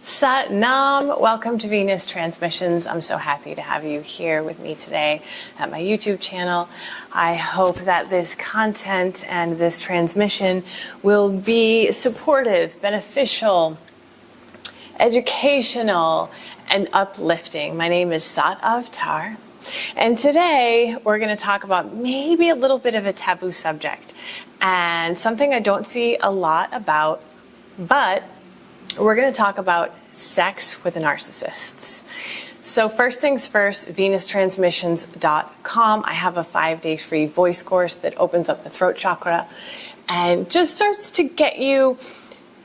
Sat Nam, welcome to Venus Transmissions. I'm so happy to have you here with me today at my YouTube channel. I hope that this content and this transmission will be supportive, beneficial, educational, and uplifting. My name is Sat Avtar, and today we're going to talk about maybe a little bit of a taboo subject and something I don't see a lot about, but we're going to talk about sex with narcissists. So first things first, venustransmissions.com. I have a 5-day free voice course that opens up the throat chakra and just starts to get you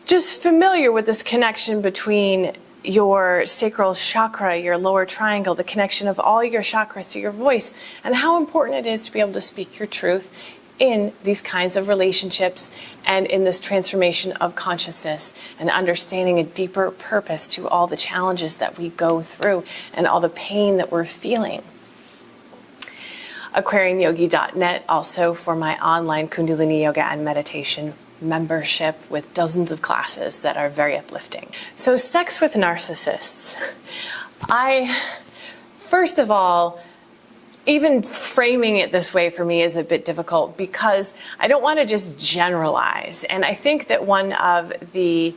just familiar with this connection between your sacral chakra, your lower triangle, the connection of all your chakras to your voice, and how important it is to be able to speak your truth in these kinds of relationships and in this transformation of consciousness and understanding a deeper purpose to all the challenges that we go through and all the pain that we're feeling. aquariumyogi.net also for my online Kundalini yoga and meditation membership with dozens of classes that are very uplifting. So sex with narcissists. First of all, even framing it this way for me is a bit difficult because I don't want to just generalize. And I think that one of the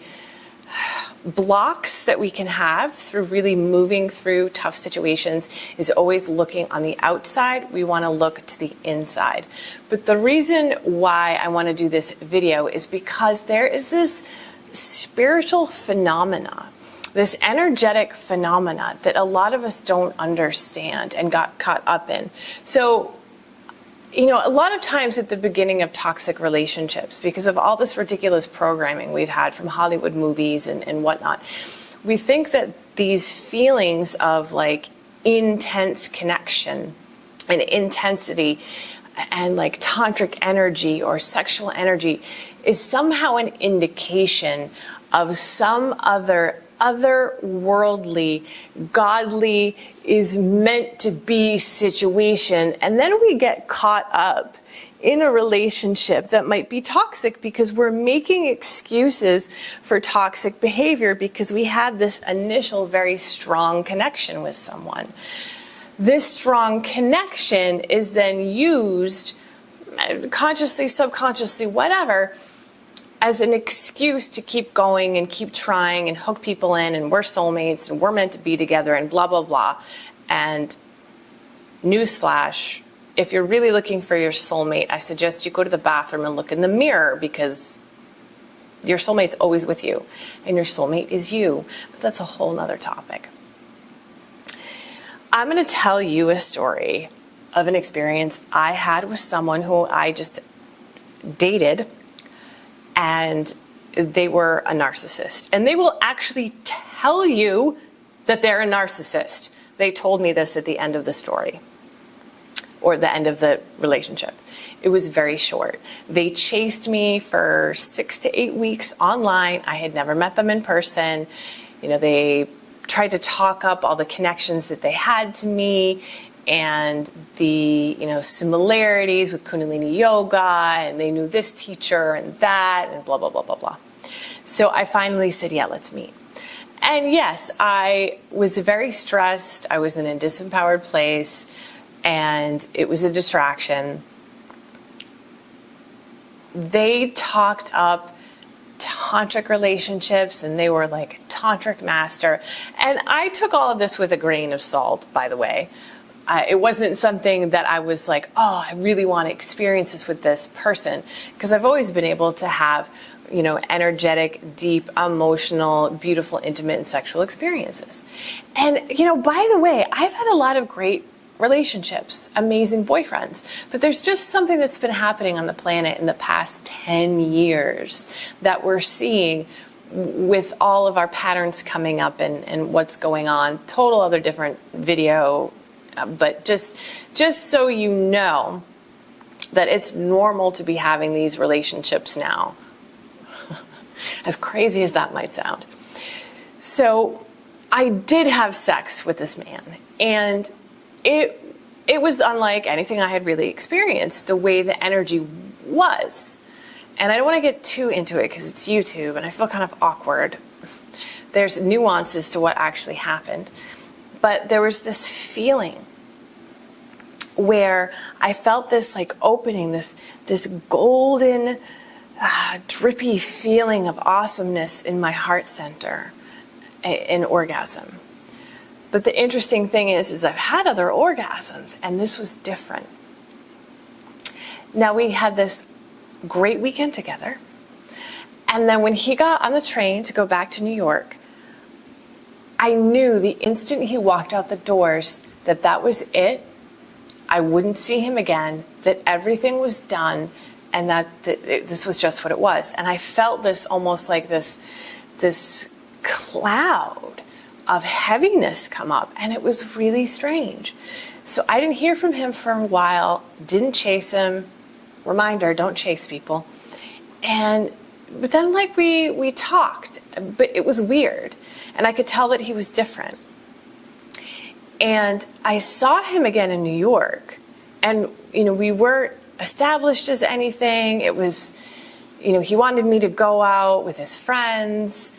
blocks that we can have through really moving through tough situations is always looking on the outside. We want to look to the inside. But the reason why I want to do this video is because there is this spiritual phenomena, this energetic phenomena that a lot of us don't understand and got caught up in. So, a lot of times at the beginning of toxic relationships, because of all this ridiculous programming we've had from Hollywood movies and whatnot, we think that these feelings of like intense connection and intensity and like tantric energy or sexual energy is somehow an indication of some otherworldly, godly, is meant to be situation. And then we get caught up in a relationship that might be toxic because we're making excuses for toxic behavior because we had this initial very strong connection with someone. This strong connection is then used consciously, subconsciously, whatever, as an excuse to keep going and keep trying and hook people in, and we're soulmates and we're meant to be together and blah, blah, blah. And newsflash, if you're really looking for your soulmate, I suggest you go to the bathroom and look in the mirror because your soulmate's always with you and your soulmate is you. But that's a whole nother topic. I'm going to tell you a story of an experience I had with someone who I just dated, and they were a narcissist. And they will actually tell you that they're a narcissist. They told me this at the end of the story, or the end of the relationship. It was very short. They chased me for 6 to 8 weeks online. I had never met them in person. They tried to talk up all the connections that they had to me and the similarities with Kundalini yoga, and they knew this teacher and that and blah, blah, blah, blah, blah. So I finally said, yeah, let's meet. And yes, I was very stressed. I was in a disempowered place and it was a distraction. They talked up tantric relationships and they were like tantric master. And I took all of this with a grain of salt, by the way. It wasn't something that I was like, oh, I really want to experience this with this person, because I've always been able to have, energetic, deep, emotional, beautiful, intimate, and sexual experiences. And, by the way, I've had a lot of great relationships, amazing boyfriends, but there's just something that's been happening on the planet in the past 10 years that we're seeing with all of our patterns coming up and what's going on. Total other different video. But just so you know that it's normal to be having these relationships now. As crazy as that might sound. So I did have sex with this man, and it was unlike anything I had really experienced, the way the energy was. And I don't want to get too into it because it's YouTube and I feel kind of awkward. There's nuances to what actually happened. But there was this feeling where I felt this like opening, this golden, drippy feeling of awesomeness in my heart center, in orgasm. But the interesting thing is I've had other orgasms, and this was different. Now, we had this great weekend together, and then when he got on the train to go back to New York, I knew the instant he walked out the doors that that was it. I wouldn't see him again, that everything was done, and that this was just what it was. And I felt this almost like this cloud of heaviness come up, and it was really strange. So I didn't hear from him for a while, didn't chase him. Reminder, don't chase people. But then like we talked, but it was weird. And I could tell that he was different. And I saw him again in New York, and we weren't established as anything. It was, he wanted me to go out with his friends,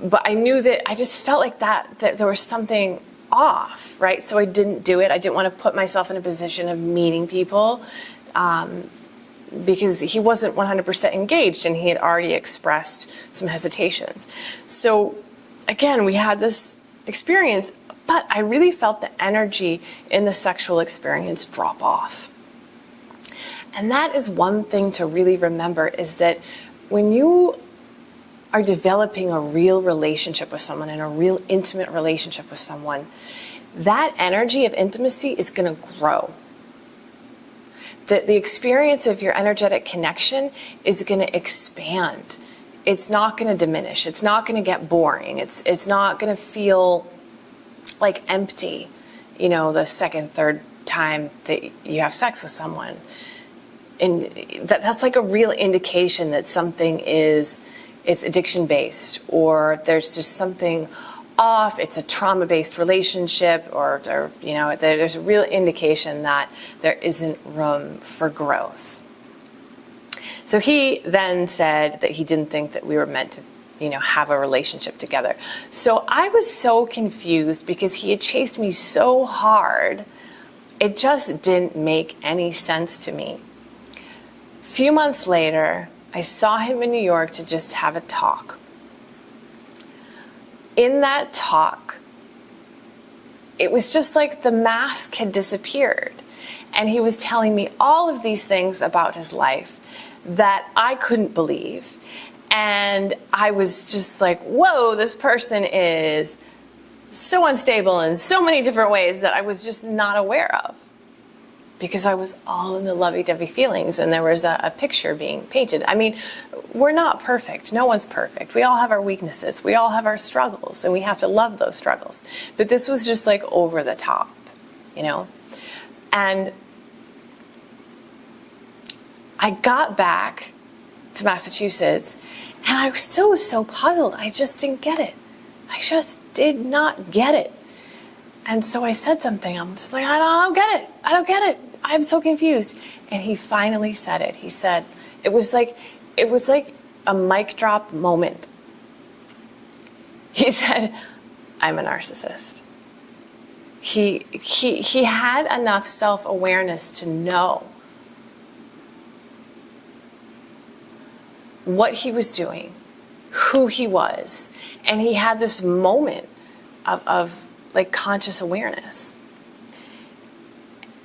but I knew that I just felt like that there was something off, right? So I didn't do it. I didn't want to put myself in a position of meeting people, because he wasn't 100% engaged and he had already expressed some hesitations. So again, we had this experience, but I really felt the energy in the sexual experience drop off. And that is one thing to really remember, is that when you are developing a real relationship with someone and a real intimate relationship with someone, that energy of intimacy is going to grow. The experience of your energetic connection is going to expand. It's not going to diminish. It's not going to get boring. It's not going to feel like empty, the second, third time that you have sex with someone. And that's like a real indication that something it's addiction-based, or there's just something off, it's a trauma-based relationship, or there's a real indication that there isn't room for growth. So he then said that he didn't think that we were meant to, have a relationship together. So I was so confused because he had chased me so hard, it just didn't make any sense to me. A few months later, I saw him in New York to just have a talk. In that talk, it was just like the mask had disappeared. And he was telling me all of these things about his life that I couldn't believe. And I was just like, whoa, this person is so unstable in so many different ways that I was just not aware of. Because I was all in the lovey-dovey feelings, and there was a picture being painted. I mean, we're not perfect. No one's perfect. We all have our weaknesses. We all have our struggles, and we have to love those struggles. But this was just like over the top, And I got back to Massachusetts, and I still was so puzzled. I just didn't get it. I just did not get it. And so I said something. I'm just like, I don't get it. I don't get it. I'm so confused. And he finally said it. He said, it was like a mic drop moment. He said, I'm a narcissist. He had enough self-awareness to know what he was doing, who he was. And he had this moment of like conscious awareness.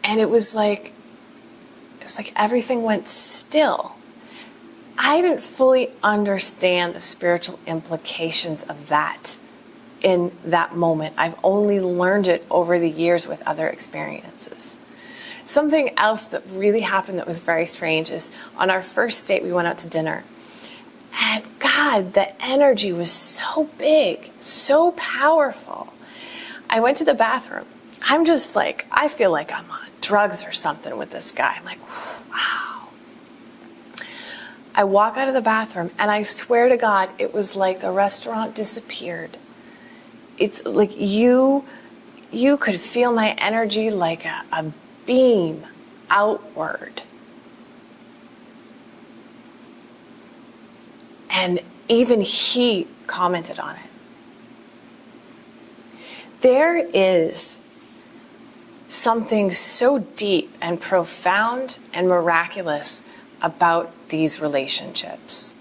And it was like everything went still. I didn't fully understand the spiritual implications of that in that moment. I've only learned it over the years with other experiences. Something else that really happened that was very strange is on our first date, we went out to dinner. And God, the energy was so big, so powerful. I went to the bathroom. I'm just like, I feel like I'm on drugs or something with this guy. I'm like, wow. I walk out of the bathroom, and I swear to God, it was like the restaurant disappeared. It's like you could feel my energy like a beam outward. And even he commented on it. There is something so deep and profound and miraculous about these relationships.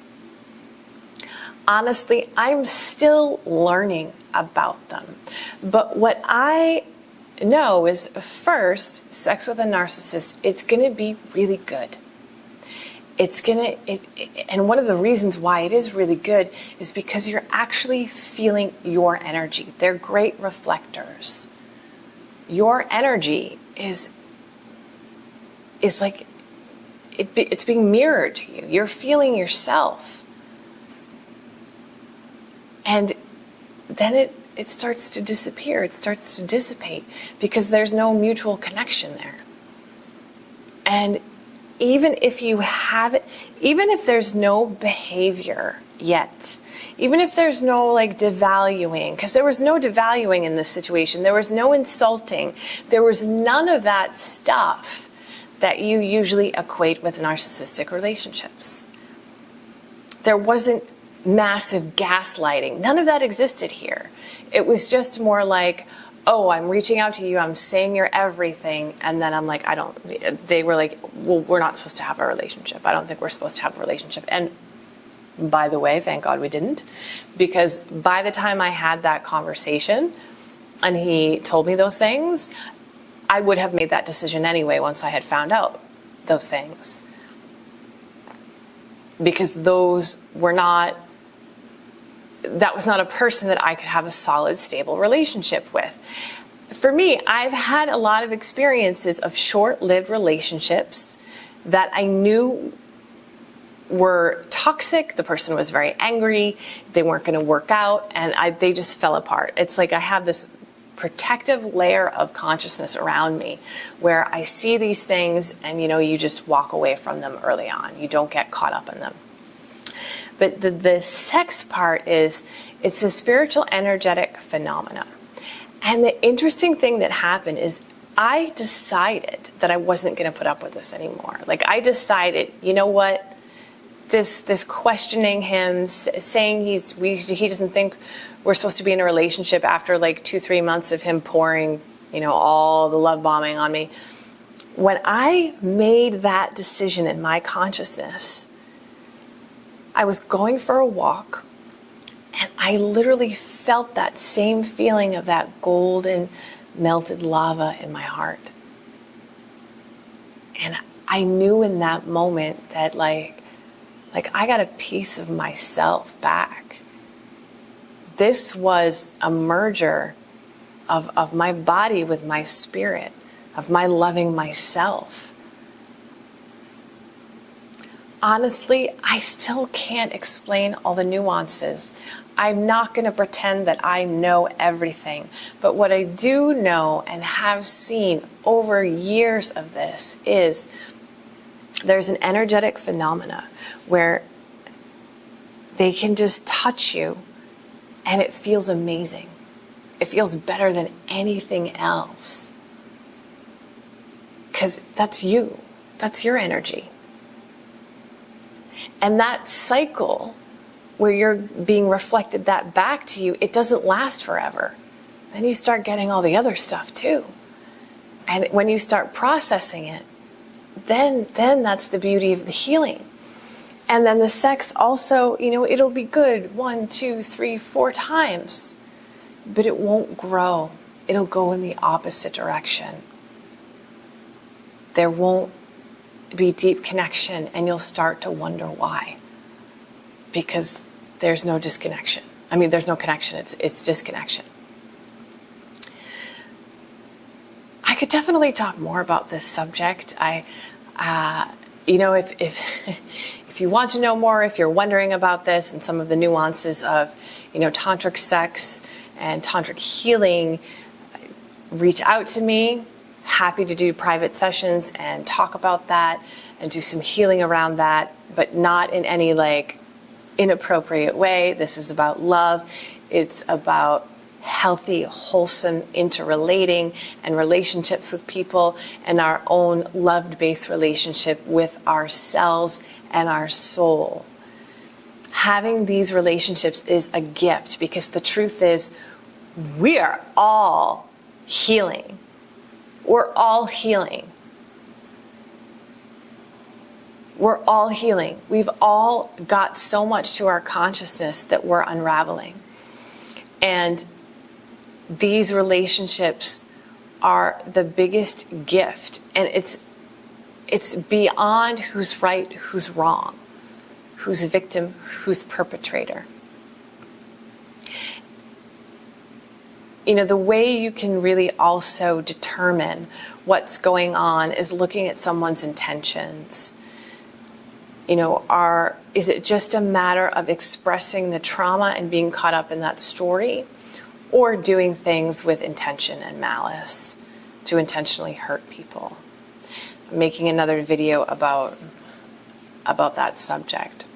Honestly, I'm still learning about them. But what I know is, first, sex with a narcissist, it's going to be really good. And one of the reasons why it is really good is because you're actually feeling your energy. They're great reflectors. Your energy is like, it's being mirrored to you. You're feeling yourself. And then it starts to disappear. It starts to dissipate because there's no mutual connection there. And even if you have it, even if there's no behavior yet, even if there's no like devaluing, because there was no devaluing in this situation, there was no insulting, there was none of that stuff that you usually equate with narcissistic relationships. There wasn't massive gaslighting. None of that existed here. It was just more like, oh, I'm reaching out to you, I'm saying you're everything, and then I'm like, they were like, well, we're not supposed to have a relationship. I don't think we're supposed to have a relationship. And by the way, thank God we didn't, because by the time I had that conversation and he told me those things, I would have made that decision anyway once I had found out those things. Because that was not a person that I could have a solid, stable relationship with. For me, I've had a lot of experiences of short-lived relationships that I knew were toxic. The person was very angry. They weren't going to work out, and they just fell apart. It's like I have this protective layer of consciousness around me where I see these things and, you just walk away from them early on. You don't get caught up in them. But the sex part it's a spiritual energetic phenomena. And the interesting thing that happened is I decided that I wasn't going to put up with this anymore. Like I decided, you know what? This questioning him, saying he doesn't think we're supposed to be in a relationship after like 2-3 months of him pouring, all the love bombing on me. When I made that decision in my consciousness, I was going for a walk and I literally felt that same feeling of that golden melted lava in my heart. And I knew in that moment that like I got a piece of myself back. This was a merger of my body with my spirit, of my loving myself. Honestly, I still can't explain all the nuances. I'm not going to pretend that I know everything. But what I do know and have seen over years of this is there's an energetic phenomena where they can just touch you and it feels amazing. It feels better than anything else. Because that's you. That's your energy. And that cycle where you're being reflected that back to you, it doesn't last forever. Then you start getting all the other stuff too. And when you start processing it, then that's the beauty of the healing. And then the sex also, it'll be good 1, 2, 3, 4 times, but it won't grow. It'll go in the opposite direction. There won't be deep connection, and you'll start to wonder why. Because there's no disconnection. There's no connection, it's disconnection. I could definitely talk more about this subject. If you want to know more, if you're wondering about this and some of the nuances of, tantric sex and tantric healing, reach out to me. Happy to do private sessions and talk about that and do some healing around that, but not in any inappropriate way. This is about love. It's about healthy, wholesome interrelating and relationships with people and our own love-based relationship with ourselves and our soul. having these relationships is a gift, because the truth is we are all healing. We're all healing. We're all healing. We've all got so much to our consciousness that we're unraveling. And these relationships are the biggest gift. And it's beyond who's right, who's wrong, who's victim, who's perpetrator. You know, the way you can really also determine what's going on is looking at someone's intentions. You know, is it just a matter of expressing the trauma and being caught up in that story, or doing things with intention and malice to intentionally hurt people? I'm making another video about that subject.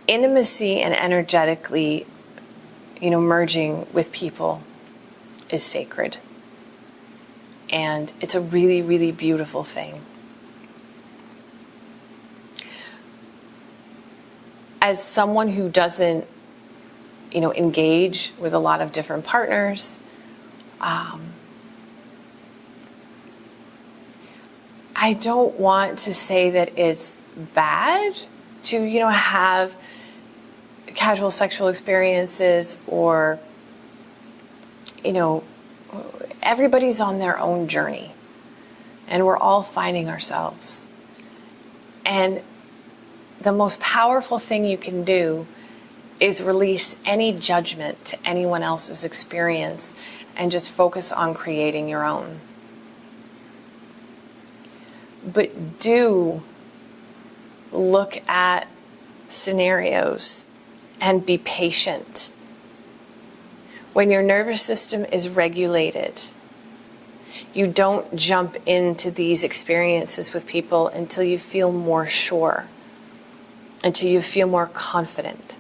Intimacy and energetically, you know, merging with people is sacred. And it's a really, really beautiful thing. As someone who doesn't, you know, engage with a lot of different partners, I don't want to say that it's bad to, you know, have casual sexual experiences, or, you know, everybody's on their own journey, and we're all finding ourselves. And the most powerful thing you can do is release any judgment to anyone else's experience and just focus on creating your own. But do look at scenarios and be patient. When your nervous system is regulated, you don't jump into these experiences with people until you feel more sure, until you feel more confident.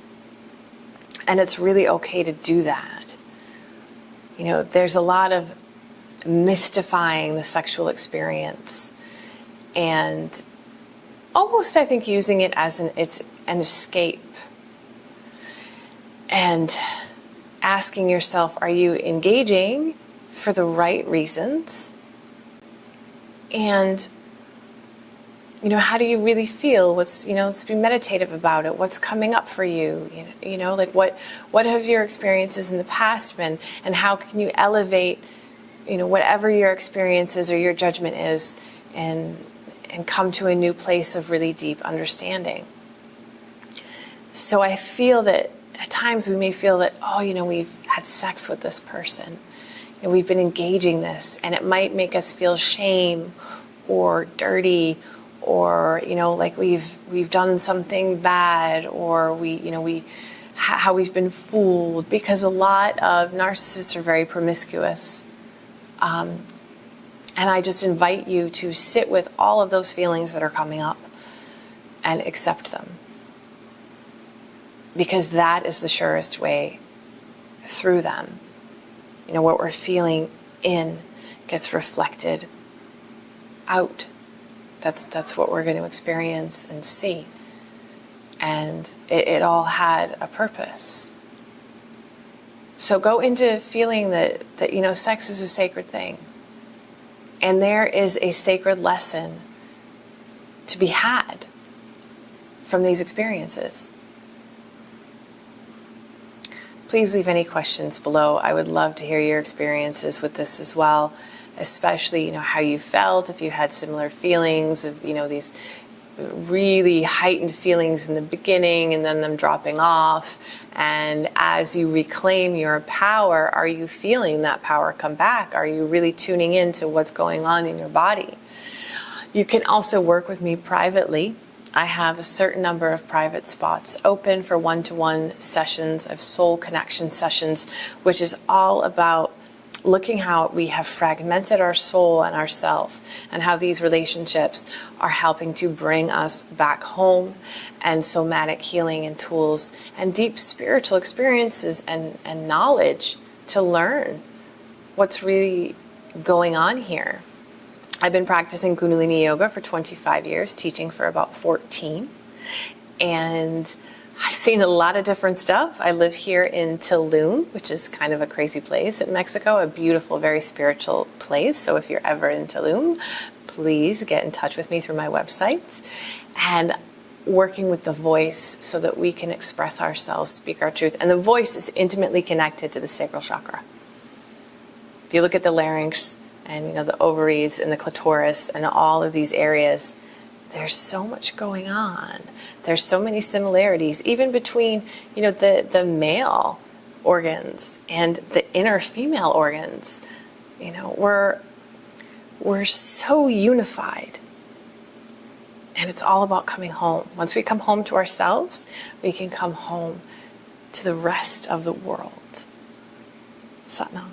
And it's really okay to do that. You know, there's a lot of mystifying the sexual experience, and almost, I think, using it as it's an escape. And asking yourself, are you engaging for the right reasons? And, you know, how do you really feel? What's, you know, let's be meditative about it. What's coming up for you? You know, like what have your experiences in the past been? And how can you elevate, you know, whatever your experiences or your judgment is, and come to a new place of really deep understanding. So I feel that at times we may feel that, oh, you know, we've had sex with this person, and we've been engaging this, and it might make us feel shame or dirty, or, you know, like we've done something bad, or how we've been fooled, because a lot of narcissists are very promiscuous. And I just invite you to sit with all of those feelings that are coming up and accept them. Because that is the surest way through them. You know, what we're feeling in gets reflected out. That's what we're going to experience and see. And it all had a purpose. So go into feeling that you know, sex is a sacred thing. And there is a sacred lesson to be had from these experiences. Please leave any questions below. I would love to hear your experiences with this as well, especially, you know, how you felt, if you had similar feelings of, you know, these really heightened feelings in the beginning and then them dropping off. And as you reclaim your power, are you feeling that power come back? Are you really tuning into what's going on in your body? You can also work with me privately. I have a certain number of private spots open for one-to-one sessions of soul connection sessions, which is all about looking how we have fragmented our soul and ourself, and how these relationships are helping to bring us back home, and somatic healing and tools and deep spiritual experiences and knowledge to learn what's really going on here. I've been practicing Kundalini Yoga for 25 years, teaching for about 14. And I've seen a lot of different stuff. I live here in Tulum, which is kind of a crazy place in Mexico, a beautiful, very spiritual place. So if you're ever in Tulum, please get in touch with me through my website. And working with the voice so that we can express ourselves, speak our truth. And the voice is intimately connected to the sacral chakra. If you look at the larynx and the ovaries and the clitoris and all of these areas, there's so much going on. There's so many similarities, even between the male organs and the inner female organs. We're so unified. And it's all about coming home. Once we come home to ourselves, we can come home to the rest of the world. Satnam.